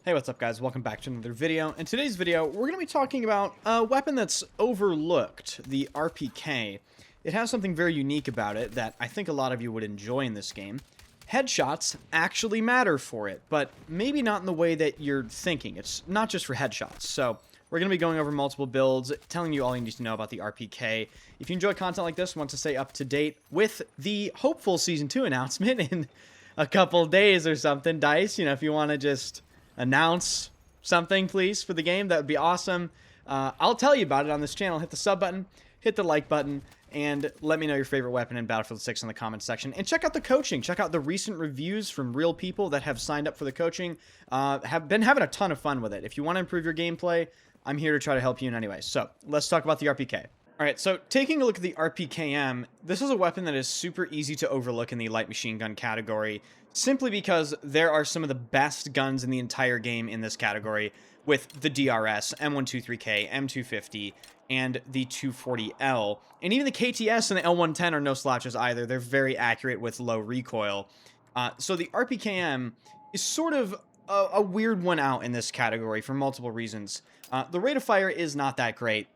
Hey, what's up guys? Welcome back to another video. In today's video, we're going to be talking about a weapon that's overlooked, the RPK. It has something very unique about it that I think a lot of you would enjoy in this game. Headshots actually matter for it, but maybe not in the way that you're thinking. It's not just for headshots. So we're going to be going over multiple builds, telling you all you need to know about the RPK. If you enjoy content like this, want to stay up to date with the hopeful Season 2 announcement in a couple days or something, DICE, if you want to just announce something, please, for the game, that would be awesome. I'll tell you about it on this channel. Hit the sub button, hit the like button, and let me know your favorite weapon in Battlefield 6 in the comments section. And check out the coaching. Check out the recent reviews from real people that have signed up for the coaching. Have been having a ton of fun with it. If you want to improve your gameplay, I'm here to try to help you in any way. So let's talk about the RPK. All right, so taking a look at the RPKM, this is a weapon that is super easy to overlook in the light machine gun category, simply because there are some of the best guns in the entire game in this category, with the DRS, M123K, M250, and the 240L. And even the KTS and the L110 are no slouches either. They're very accurate with low recoil. So the RPKM is sort of a weird one out in this category for multiple reasons. The rate of fire is not that great.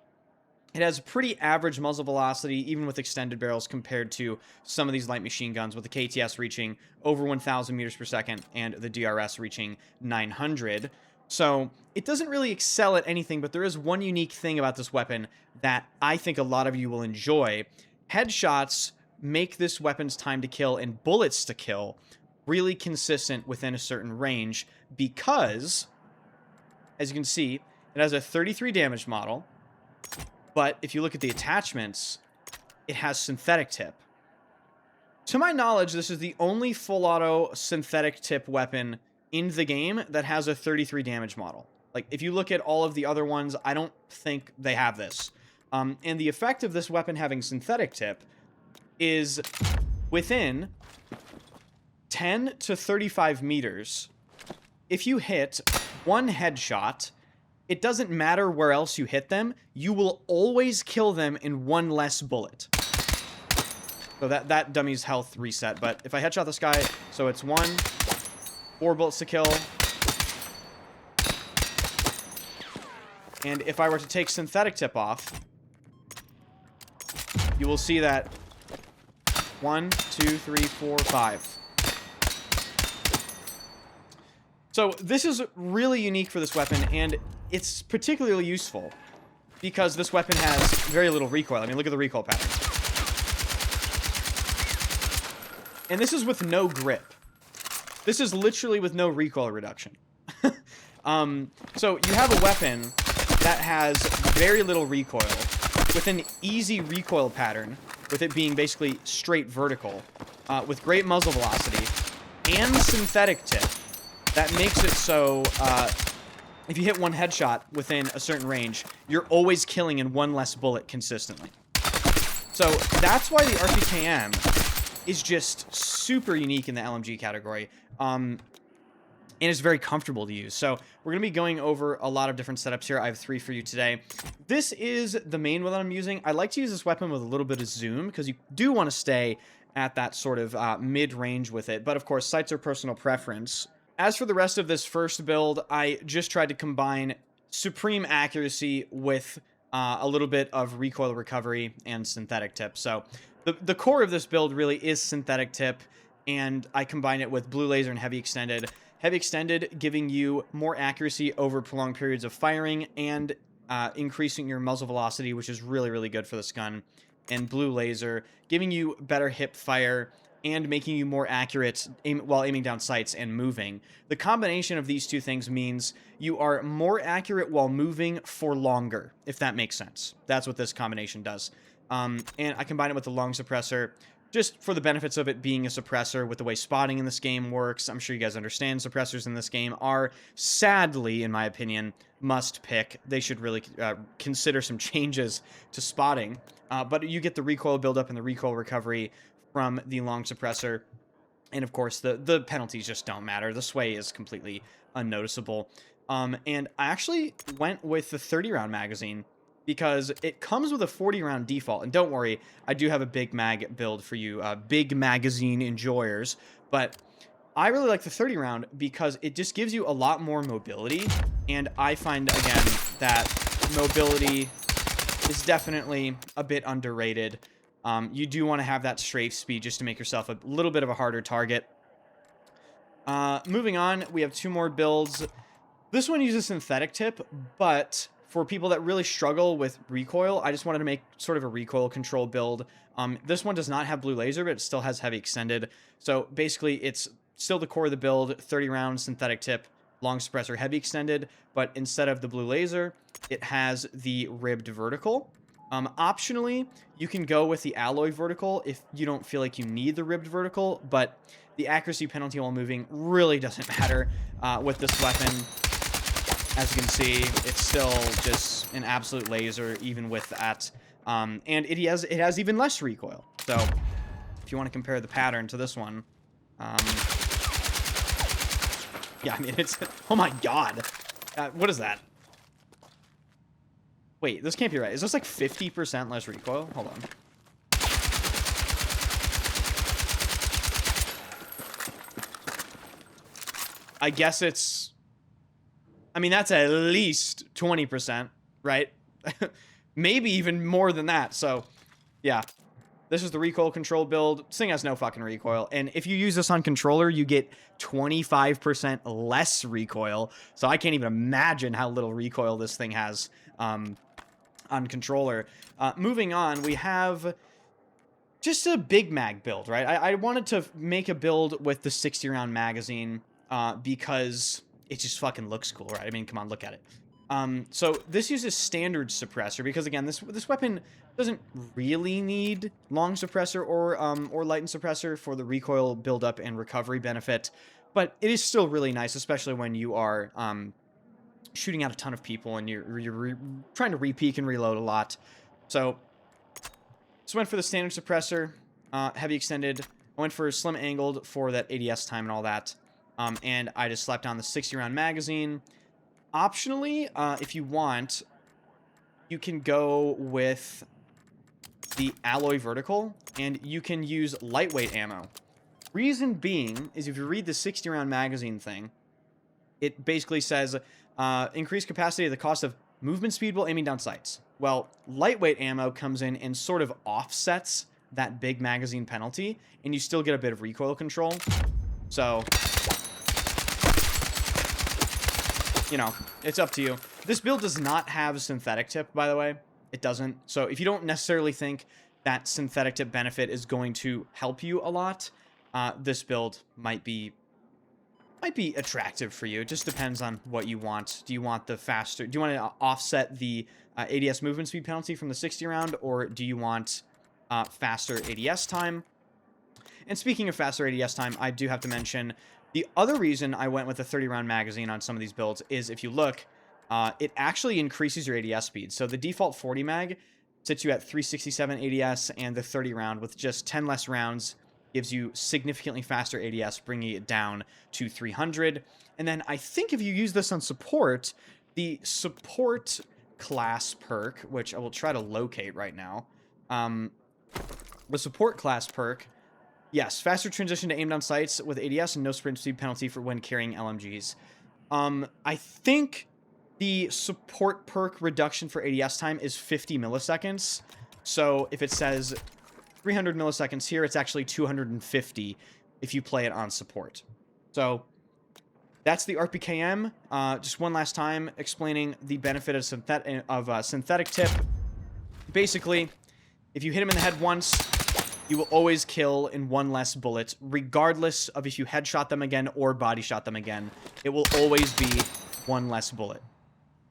It has pretty average muzzle velocity, even with extended barrels, compared to some of these light machine guns, with the KTS reaching over 1,000 meters per second and the DRS reaching 900. So it doesn't really excel at anything, but there is one unique thing about this weapon that I think a lot of you will enjoy. Headshots make this weapon's time to kill and bullets to kill really consistent within a certain range because, as you can see, it has a 33 damage model. But if you look at the attachments, it has synthetic tip. To my knowledge, this is the only full auto synthetic tip weapon in the game that has a 33 damage model. Like, if you look at all of the other ones, I don't think they have this. And the effect of this weapon having synthetic tip is within 10 to 35 meters. If you hit one headshot, it doesn't matter where else you hit them, you will always kill them in one less bullet. So that dummy's health reset, but if I headshot this guy, so it's 4 bullets to kill. And if I were to take synthetic tip off, you will see that 1, 2, 3, 4, 5. So this is really unique for this weapon, and it's particularly useful because this weapon has very little recoil. I mean, look at the recoil pattern. And this is with no grip. This is literally with no recoil reduction. So you have a weapon that has very little recoil with an easy recoil pattern, with it being basically straight vertical, with great muzzle velocity and synthetic tip. That makes it so if you hit one headshot within a certain range, you're always killing in one less bullet consistently. So that's why the RPKM is just super unique in the LMG category. And it's very comfortable to use. So we're going to be going over a lot of different setups here. I have 3 for you today. This is the main one that I'm using. I like to use this weapon with a little bit of zoom because you do want to stay at that sort of mid-range with it. But of course, sights are personal preference. As for the rest of this first build, I just tried to combine supreme accuracy with a little bit of recoil recovery and synthetic tip. So the core of this build really is synthetic tip, and I combine it with blue laser and heavy extended. Heavy extended giving you more accuracy over prolonged periods of firing and increasing your muzzle velocity, which is really, really good for this gun. And blue laser giving you better hip fire and making you more accurate while aiming down sights and moving. The combination of these two things means you are more accurate while moving for longer, if that makes sense. That's what this combination does. And I combine it with the long suppressor, just for the benefits of it being a suppressor with the way spotting in this game works. I'm sure you guys understand suppressors in this game are, sadly, in my opinion, must pick. They should really consider some changes to spotting. But you get the recoil buildup and the recoil recovery from the long suppressor, and of course the penalties just don't matter. The sway is completely unnoticeable. And I actually went with the 30-round magazine because it comes with a 40-round default. And don't worry, I do have a big mag build for you, big magazine enjoyers. But I really like the 30 round because it just gives you a lot more mobility. And I find, again, that mobility is definitely a bit underrated. You do want to have that strafe speed just to make yourself a little bit of a harder target. Moving on, we have 2 more builds. This one uses synthetic tip, but for people that really struggle with recoil, I just wanted to make sort of a recoil control build. This one does not have blue laser, but it still has heavy extended. So basically, it's still the core of the build, 30 round synthetic tip, long suppressor, heavy extended, but instead of the blue laser, it has the ribbed vertical. Optionally, you can go with the alloy vertical if you don't feel like you need the ribbed vertical, but the accuracy penalty while moving really doesn't matter with this weapon. As you can see, it's still just an absolute laser, even with that. And it has even less recoil. So, if you want to compare the pattern to this one, yeah, I mean, it's... Oh my god! What is that? Wait, this can't be right. Is this like 50% less recoil? Hold on. I guess it's... I mean, that's at least 20%, right? Maybe even more than that. So, yeah. This is the recoil control build. This thing has no fucking recoil. And if you use this on controller, you get 25% less recoil. So I can't even imagine how little recoil this thing has on controller. Moving on, we have just a big mag build, right? I wanted to make a build with the 60 round magazine because it just fucking looks cool, right? I mean, come on, look at it. So this uses standard suppressor because, again, this weapon doesn't really need long suppressor or lightened suppressor for the recoil buildup and recovery benefit, but it is still really nice, especially when you are shooting at a ton of people and you're trying to re-peek and reload a lot. So went for the standard suppressor, heavy extended. I went for slim angled for that ADS time and all that. And I just slapped on the 60 round magazine. Optionally, if you want, you can go with the alloy vertical, and you can use lightweight ammo. Reason being is if you read the 60 round magazine thing, it basically says increased capacity at the cost of movement speed while aiming down sights. Well, lightweight ammo comes in and sort of offsets that big magazine penalty, and you still get a bit of recoil control. So, you know, it's up to you. This build does not have synthetic tip, by the way. It doesn't. So if you don't necessarily think that synthetic tip benefit is going to help you a lot, this build might be attractive for you. It just depends on what you want. Do you want the faster... Do you want to offset the ADS movement speed penalty from the 60 round, or do you want faster ADS time? And speaking of faster ADS time, I do have to mention the other reason I went with a 30 round magazine on some of these builds is if you look, it actually increases your ADS speed. So the default 40 mag sits you at 367 ADS, and the 30 round with just 10 less rounds gives you significantly faster ADS, bringing it down to 300. And then I think if you use this on support, the support class perk, which I will try to locate right now, the support class perk, yes, faster transition to aim down sights with ADS and no sprint speed penalty for when carrying LMGs. I think the support perk reduction for ADS time is 50 milliseconds. So if it says 300 milliseconds here, it's actually 250 if you play it on support. So that's the RPKM. Just one last time explaining the benefit of synthetic tip. Basically, if you hit him in the head once, you will always kill in one less bullet, regardless of if you headshot them again or body shot them again. It will always be one less bullet.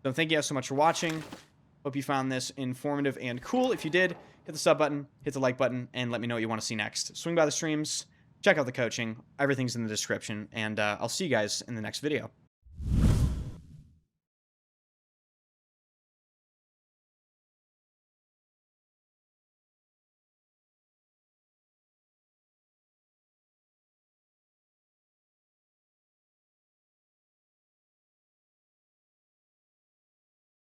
So thank you guys so much for watching. Hope you found this informative and cool. If you did, hit the sub button, hit the like button, and let me know what you want to see next. Swing by the streams, check out the coaching. Everything's in the description, and I'll see you guys in the next video.